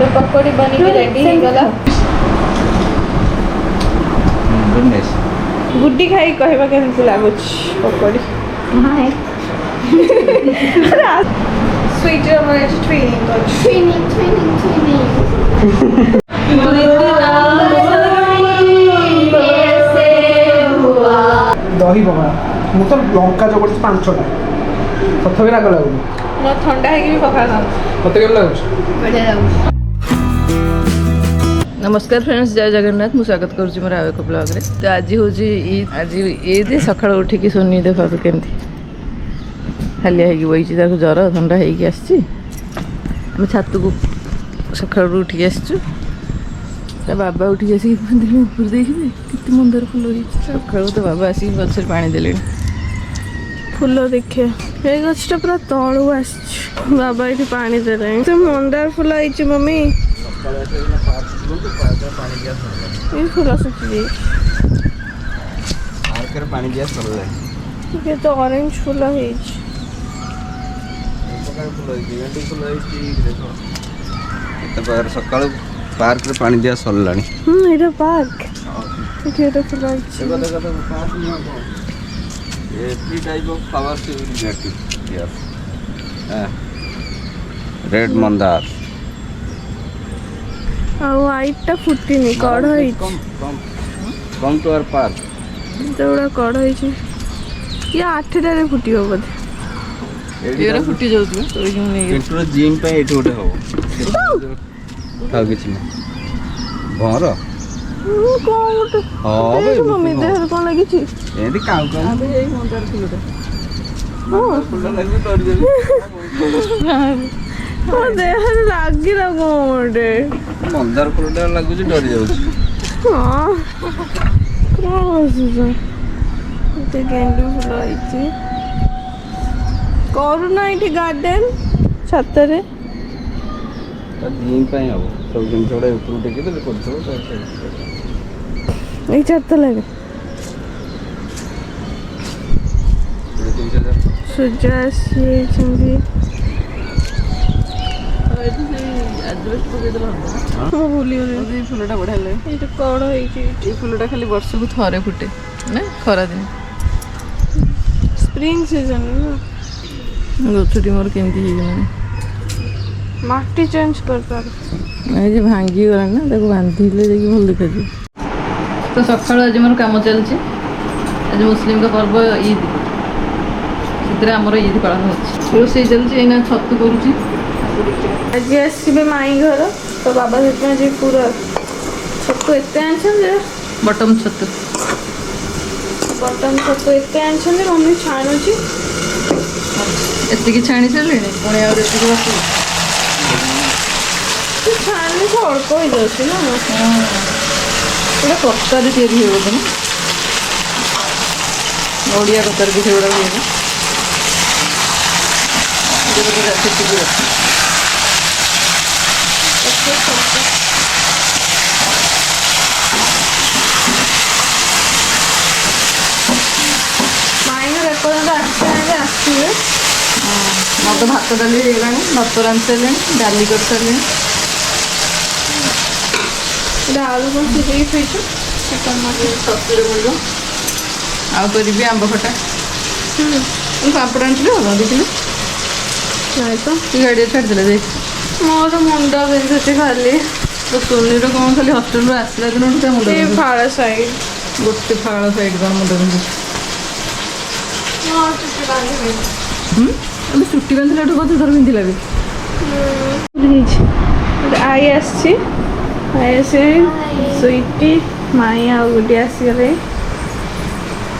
तो पकोड़ी बनी के रेडी हो गला गुड्डी खाई कहबा केमती लागुच पकोड़ी हाय स्वीट हमर ट्रेनिंग कर ट्रेनिंग दही पकड़ा ମୁଁ ତ ଲଙ୍କା ଚକଟିଛି 5ଟା ତଥାପି ରାଗ ଲାଗୁନି ମୋ ଥଣ୍ଡା ହେଇକି ବି ପଖାଳ ଖାଉ ତତେ କେମିତି ଲାଗୁଛି बढ़िया लाଗୁଛି। नमस्कार फ्रेंड्स जय जगन्नाथ मुझे स्वागत करुँच मोर आउ एक ब्लॉग रे तो आज हूँ ईद आज ईद सका उठिकी सोनी देख केमती हालिया हो बही जर थंडा होम छात को सका उठिकी आसचु बाबा उठिकी आसिक ऊपर देखिए कितने मंदार फुल सका तो बाबा आसिक गचर पा दे फुल देखिए ये गछटा पूरा तलू आस बाबा ये पा दे तो मंदार फुल आई मम्मी ये फुल सुखी पानी दिया सरला ये तो ऑरेंज फुल है सकाल पार्क रे पानी दिया सरला ये पार्क ये तो full every type of flower red मंदार व्हाइटा फुटिनी कड़ कम टू आवर पार्क जोड़ा कड़ ये 8टारे फुट बोधे फुटी जाऊ इंट्रो जिम पे एठी गोटे हो खाओ किछ ना भर मम्मी देह कौन लगी एदी काउ काउ मंदार फुल देह लगी गोटे मंदार फुल लगुच डरी जाउछ हाँ कौन गेंडू फुल आई करूना ये गार्डन छाତରେ जिम पे हो सब जिम छोड़े ऊपर टेके तो कर दो ये छात लगे सूर्य आसी भूली फुलटा बढ़िया लगे ये कड़ ये फुलटा खाली वर्ष को थरे फुटे ना खरा दिन स्प्रिंग सीजन गछटी मोर केमती माटी चेंज कर भांगी गला ना बांधे भल देखा तो सका आज मोर कम चलती आज मुस्लिम का पर्व ईद से आमर ईद पालन हो रोसे चलती छतु करुँची आज आसबे माई घर तो बाबा से आज पूरा छतु एत बटम छतु बटन छतु एत मम्मी छाणुची एति छाणी सारे पुणी आती छाणी से अल्प हो जाए ना पूरा कतार तैयारी हो बोधे ना नड़िया कतार भी से गुड़ा माई घर एपर्तंत आसवे मत भात डाली भात रांधि सारे डाली कर सारे आलू कौन सिझे थी सतुरे पड़ो आउ करी आंब खटा पापड़ आनी देखिए नहीं तो तू गाड़ी छाड़देला देख मोर मुंड बिंधुची खाली तो सोनीर कौन खाली हस्टेल आसला दिन मुंड ये फाड़ साइड गोटे फाड़ साइड का मुंड बिंधु चुट्टी बांधिला कत थर पिंधिला भी आई आसी स्वीटी माई आ गुडी आसगले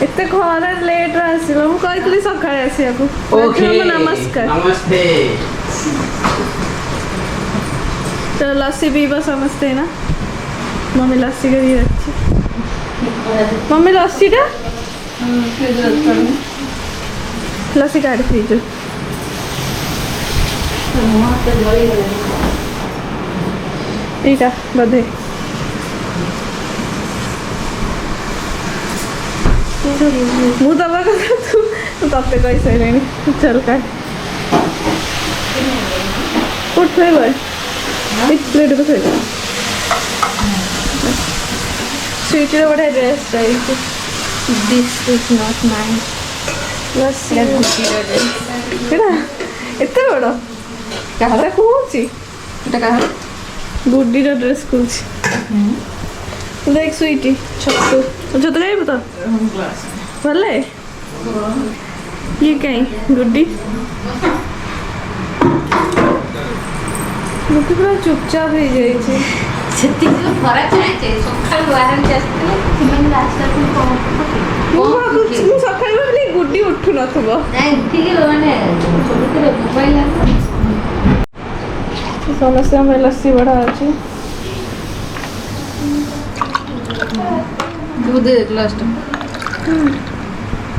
एत खरा लेट आसल मुझे सका आसा नमस्कार नमस्ते तो लस्सी पीब समस्ते ना मम्मी लस्सी कर रखी मम्मी लस्सीटा लस्सी काट फ्रिज यहाँ बोधे मु दबा कथा तू तत्ते कही सारे चल का उठ प्लेट को थोड़ा स्वीट रे बड़ा ड्रेस चाहिए This is not mine. बस Let's go to the केड़ा एते बड़ काहरा कोची এটা কাহার गुड्डी रा ड्रेस कोची देख स्वीटी छत्तू छत्तू गाइब तो भले ये कहीं गुड्डी मुझे पूरा चुपचाप हो जाइए ସେତିକି ଫରକ ନାହିଁ ସକାଳୁ ଆରାମସେ ଆସିଥିଲେ ସେମାନେ ରାସ୍ତାକୁ ମୁଁ ସକାଳୁ ଭାବିଲି ଗୁଡି ଉଠୁ ନଥିବ ନାଇଁ ଉଠିକି ମାନେ ଛୋଟରେ ମୋବାଇଲ ସମସ୍ତଙ୍କ ପାଇଁ ଲସ୍ସି ବଢ଼ା ଅଛି ତୁ ଦେ ଲାଷ୍ଟ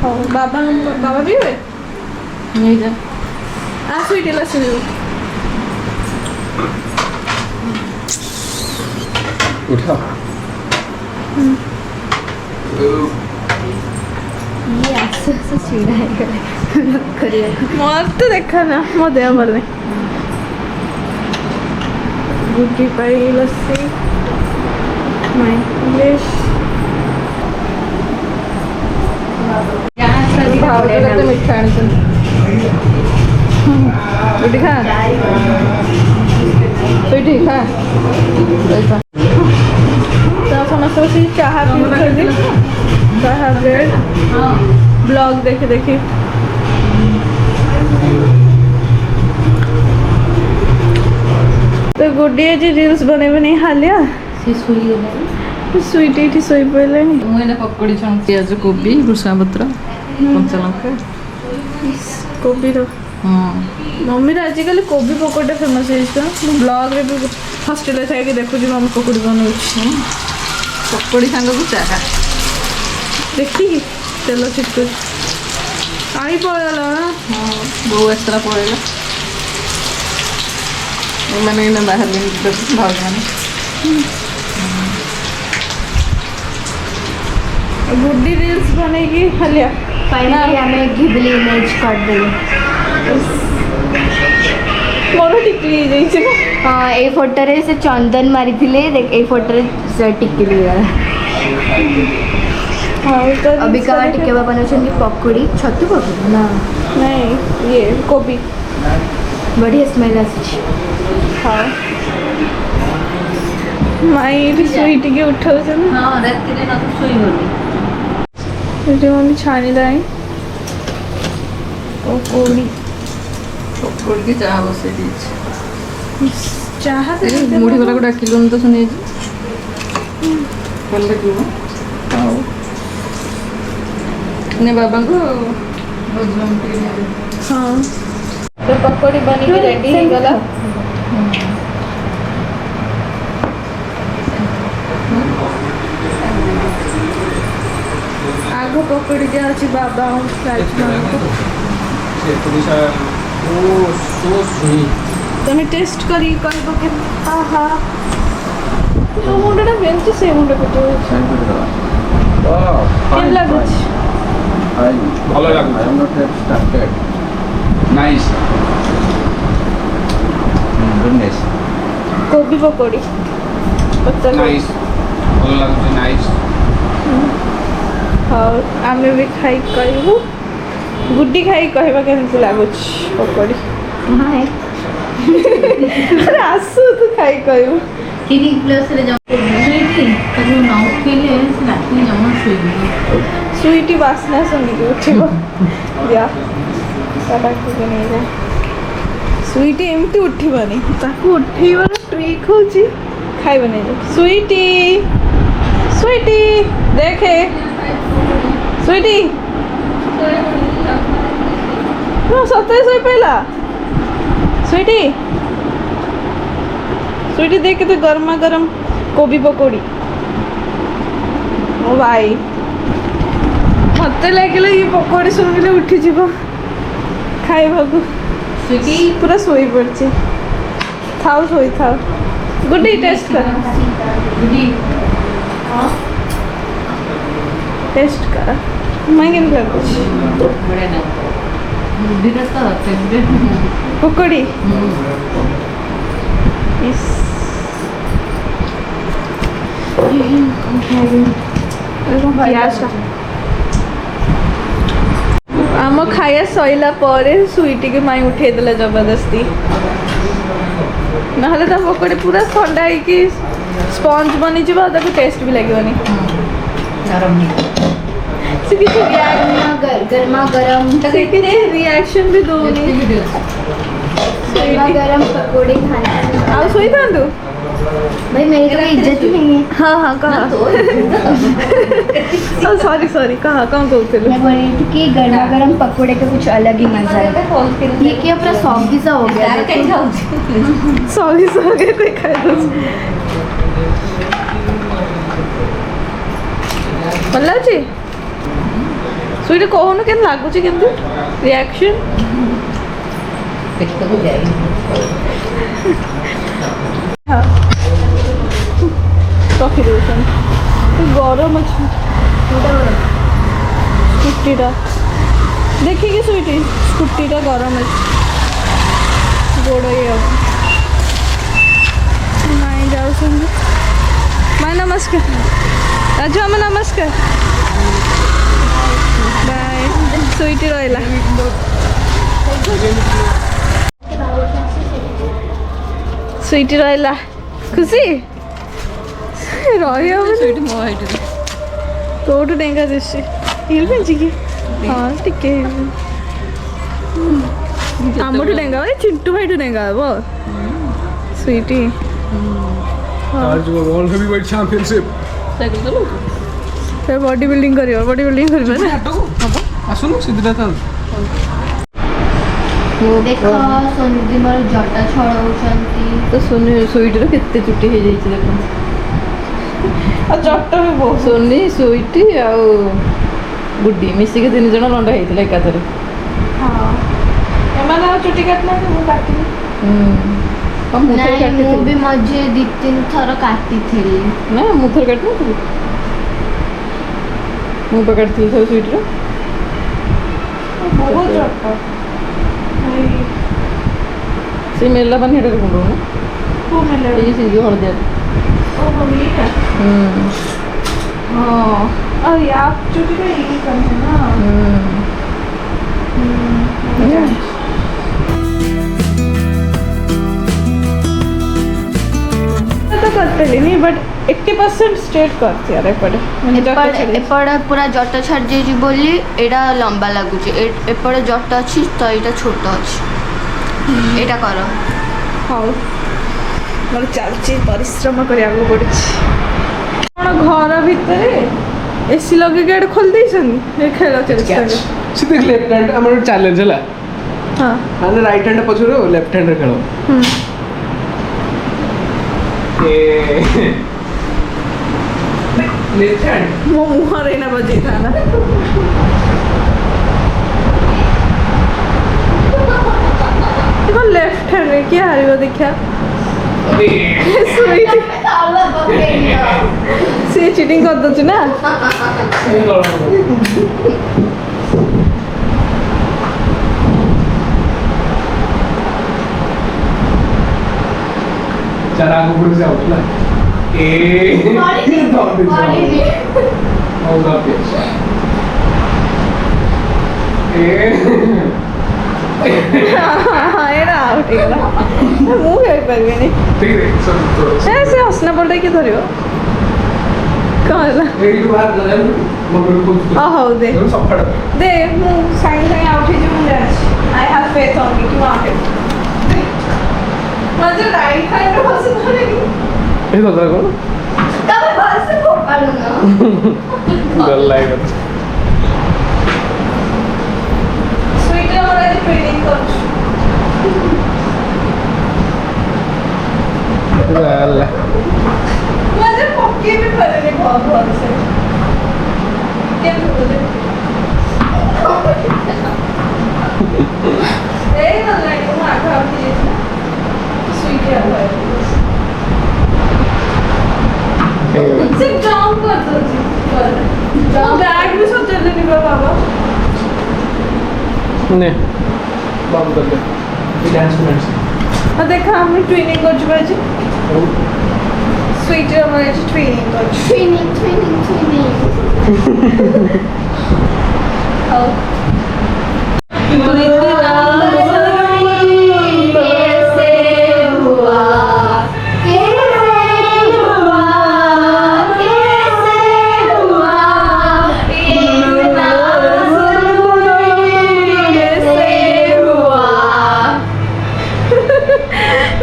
ହଉ ବାବା ପିଇବେ ନେଇଯା ଆ ସୁଇଟି ଲସ୍ସି ପିଇବୁ उठा ଇଏ ଆସୁ ଆସୁ ଛିଡ଼ା ହେଇଗଲେ କରିବାକୁ ମତେ ଦେଖା ନା ମୋ ଦେହ ଭଲ ନାହିଁ ଗୁଡି ପାଇଁ ଲସ୍ସି ମାଇ ଇଂଲିଶ ଭାଉଜ କେତେ ମିଠା ଆଣିଛନ୍ତି ଏଠି ଖା ସେଇଠି ଖା ତ ସମସ୍ତେ ବସିକି ଚାହା ପିଉଛନ୍ତି ଚାହା ବ୍ରେଡ ବ୍ଲଗ ଦେଖି ଦେଖି तो गुड्डी आज रील्स बनेबे नहीं हालिया ସେ ଶୋଇଗଲେ स्वीट एठी सोई पड़लेनी ମୁଁ ଏଇନା ପକୋଡ଼ି ଛାଣୁଛି ପିଆଜ କୋବି ଭୃଷଙ୍ଗା ପତ୍ର କଞ୍ଚା ଲଙ୍କା कोबी रो ହଁ मम्मी रो आजिकल कोबी पकोड़ा फेमस है तो ब्लॉग रे भी हॉस्टल रे थाई के देखु जी मम्मी पकोड़ी बनौछि ପକୋଡ଼ି ସାଙ୍ଗକୁ ଚାହା देखी तेल चिटकुट आई पळला ହଁ ବୋଉ ଆସିଥିଲା ପଳେଇଲା ଏମାନେ ଏଇନା ବାହାରିଲେଣି ଭାଉଜମାନେ गुड्डी रील्स बनेगी हालिया फाइनली ଆମେ ଘିବଲି ଇମେଜ୍ କରିଦେଲୁ मोर टिकली जाई छै ହଁ ଏଇ ଫଟୋରେ ସେ ଚନ୍ଦନ ମାରିଥିଲେ ଏଇ ଫଟୋରେ ସେ ଟିକିଲି ଗଲା हां तो ଅବିକା ଟିକେ ବାବା ବନାଉଛନ୍ତି ପକୁଡ଼ି ଛତୁ ପକୁଡ଼ି ନା नहीं ये कोबी ବଢ଼ିଆ ସ୍ମେଲ୍ ଆସୁଛି हाँ माई स्वीट के उठाऊ ହଁ ରାତିରେ ନ ଶୋଇଗଲି ये मम्मी छानी दाई ओ कोड़ी ପକୋଡ଼ିକି ଚାହା ବସେଇ ଦେଇଛି चाहा तो ମୁଢ଼ି ବାଲାକୁ ଡାକିଲୁନି ତ ଶୁଣିଯାଇଛି ଭଲ ଲାଗିବ आओ ନେ ବାବାଙ୍କୁ ବଜରଙ୍ଗ ଟିକେ ନେଇଯିବ हाँ तो पकोड़ी बनी के रेडी हो गला आगो पकोड़ी दिया अछि बाबा और राजमा को से पुलिसा ओ सो स्वीट तमे टेस्ट करी कहबो के आहा तो मुंडा बेंच से मुंडा को केन लागु ଭଲ ଲାଗୁଛି I am not yet started nice good nice कोबी पकोड़ी पत्ता nice ଭଲ ଲାଗୁଛି nice और आमे भी खाई कहबो गुड्डी खाई कहबा केनसे लागुछ पकोड़ी ହଁ अरे आसु तू खाई कहबो କିରି ପ୍ଲସ୍ରେ ଶୋଇକି ତାକୁ ନ ଉଠେଇଲେ ସେ ରାତିରେ ଜମା ଶୋଇବି स्वीटी वासना सुंगी के उठिबो दिया साडा के नहीं जा स्वीटी एमती उठिबनी ताकू उठेइबार ट्रिक होची खाइबो नहीं जा स्वीटी स्वीटी देखे स्वीटी नो सते सोई पहला स्वीटी स्वीटी देखे तो गर्मा गरम कोबी पकोड़ी ओ भाई मत लगे ये पकोड़ी शुणिले उठी जीव खाइबा ଶୋଇକି पूरा सोई पड़ছে थाओ सोई थाओ गुड्डी टेस्ट कर टेस्ट कर मैं केन लागुछ ବଢ଼ିଆ ନା ବୁଦ୍ଧିଟା ତ ଫେଭରେଟ୍ पकोड़ी इस ପିଆଜ आम खाया सैला स्वीटी के माई उठे देला जबरदस्ती ना पकड़े पूरा ठंडा होगी स्पंज बनी टेस्ट भी लगे गर्मा गरम रिएक्शन भी दूनी गर्मा गरम पकोड़े खाना आओ सोई था भाई मेरी तो इज्जत ही नहीं है। हाँ हाँ कहा सॉरी सॉरी कहा कौन कहते मैं बोल रही थी कि गर्मा गर्म पकोड़े का कुछ अलग ही मजा है। ये क्या पूरा सॉफ्ट सा हो गया सॉरी सॉरी कोई खाए भल अच्छे स्वीट कहून के लगुच के रिएक्शन हाँ रखी देसन गरम अच्छे स्कूटीटा देखिए स्वीटी स्कूटीटा गरम अच्छे गोड़ ये माई जाऊ माई नमस्कार राजू आम नमस्कार बाय स्वीटी रहा स्वीटी रहा खुशी ସେଇଠି ମୋ ହାଇଟରେ ତୋଠୁ ଡେଙ୍ଗା ଦିଶୁଛି ହିଲ୍ ପିନ୍ଧିକି ହଁ ଟିକେ ଆମଠୁ ଡେଙ୍ଗା ହବ ଚିଣ୍ଟୁ ଭାଇଠୁ ଡେଙ୍ଗା ହବ Sweety world heavyweight championship cycle ଚଲାଉଛୁ ସେ ବଡି ବିଲ୍ଡିଂ କରିବ ନା ଆସୁନୁ ସିଧା ଥାଉ ଦେଖ ସୋନିଦି ମୋର ଜଟା ଛଡ଼ଉଛନ୍ତି ତ ସୋନି ସୁଇଟିର କେତେ ଚୁଟି ହେଇଯାଇଛି ଦେଖ ଆଉ ଜଟ ବି ବହୁତ ସୋନି ସୁଇଟି ଆଉ ଗୁଡି ମିଶିକି 3 ଜଣ ଲଣ୍ଡା ହେଇଥିଲେ ଏକାଥରେ ହଁ ଏମାନେ ଆଉ ଚୁଟି କାଟିନାହାନ୍ତି ମୁଁ କାଟିଲି ଆଉ ମୁଁ ଥରେ ନାଇଁ ମୁଁ କାଟିଥିଲି ବି ମଝିରେ 2-3 ଥର କାଟିଥିଲି ନା ମୁଁ ଥରେ କାଟିନଥିଲି ମୁଁ ପା କାଟିଥିଲି ଥରେ ସୁଇଟିର ବହୁତ ଜଟ ସେ ମେଲା ପାନି ହେଟାରେ କୁଣ୍ଡଉନ କୋଉ ମେଲା ଏଇ ସେ ଯୋଉ ହଳଦିଆ ଓହୋ ଏଇଟା ହଁ ଆଉ ୟା ଚୁଟିଟା ଏଇ କନେ ନା तो करते नहीं बट 80% स्ट्रेट करती यार एपटे एपटे पूरा जट छाड़ जाइए बोली एटा लंबा लगुच एपटे जट अच्छी तो यहाँ छोट अच्छी एटा कर हाँ मोर चलची परिश्रम करिया पड़ी घर भितर एसी लगे गेट खोल दे खेल चलता सी देख लेफ्ट हैंड हमर चैलेंज है हाँ माने राइट हैंड पछरो लेफ्ट हैंड रे खेलो लेफ्ट हैंड मो मुहरे ना बजे था ना देखो लेफ्ट हैंड रे क्या हारिबो देखा से चीटिंग कर दो ना चला आगो पुढे जाऊ तुला एटा आउट ହେଇଗଲା ମୁଁ କହିପାରିବିନି ठीक है सब तो से हसना पड़ता कि धरिବ କ'ଣ ହେଲା ଏଇଠୁ ବାହାର ଗଲା ମଗର को ହଉ ଦେ ସଫାଡ ଦେ ମୁଁ ସାଙ୍ଗେ ସାଙ୍ଗେ ଆଉଟ୍ ହେଇଯିବି ମୁଁ ଜାଣିଛି I have faith on you to want it माझं राईट हँड बसून धरेली हे दादा कोण तब बस फोपाडू ना गल्ला आहे स्वीटला मला ट्रेनिंग करू गल्ला माझे पक्के भी पडले बहुत बहुत से क्या बोलते ए ना लाइक मैं आखा की स्वीट है सिर्फ जंप कर दो जी बैग भी सोच लेने का बाबा ने बंद कर दे ये डांस डांस हाँ देखा हमने ट्रेनिंग कर चुका है जी ସୁଇଚ୍ ଆମର ଏଠି ଟ୍ରେନିଂ କରୁଛୁ। Training, training, training. ହଉ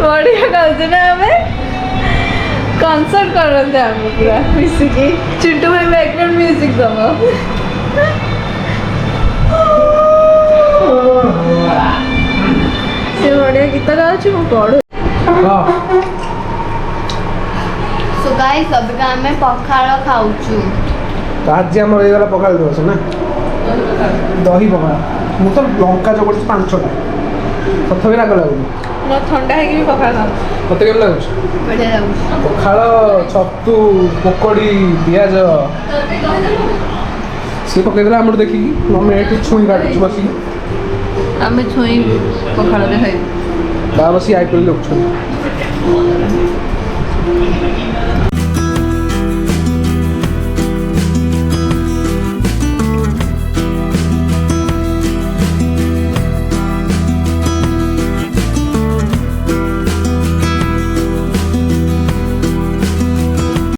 ବଢିଆ ଗାଉଛୁ ନା ଆମେ କନସର୍ଟ କରନ୍ତି ଆମେ ପୁରା ମିଶିକି ଚିଣ୍ଟୁ ଭାଇ ବ୍ୟାକଗ୍ରାଉଣ୍ଡ ମ୍ୟୁଜିକ୍ ଦବ ସେ ବଢିଆ ଗୀତ ଗାଉଛି ମୁଁ ପଢୁ So guys, ଅବିକା ଆମେ ପଖାଳ ଖାଉଛୁ। ତ ଆଜି ଆମର ହେଇଗଲା ପଖାଳ ଦିବସ ନା ଦହି ପଖାଳ ମୁଁ ତ ଲଙ୍କା ଚକଟିଛି 5ଟା ତଥାପି ରାଗ ଲାଗୁନି ମୋ ଥଣ୍ଡା ହେଇକି ବି ପଖାଳ ଖାଉଛି ତତେ କେମିତି ଲାଗୁଛି ବଢିଆ ଲାଗୁଛି। ପଖାଳ ଛତୁ ପକୋଡ଼ି ପିଆଜ ସିଏ ପକେଇଦେଲା ଆମର ଦେଖିକି ଆମେ ଏଠି ଛୁଇଁ କାଟୁଛୁ ବସିକି ଆମେ ଛୁଇଁ ପଖାଳରେ ଖାଇବୁ। ତା ବସି ଆଇପିଏଲ୍ ଦେଖୁଛନ୍ତି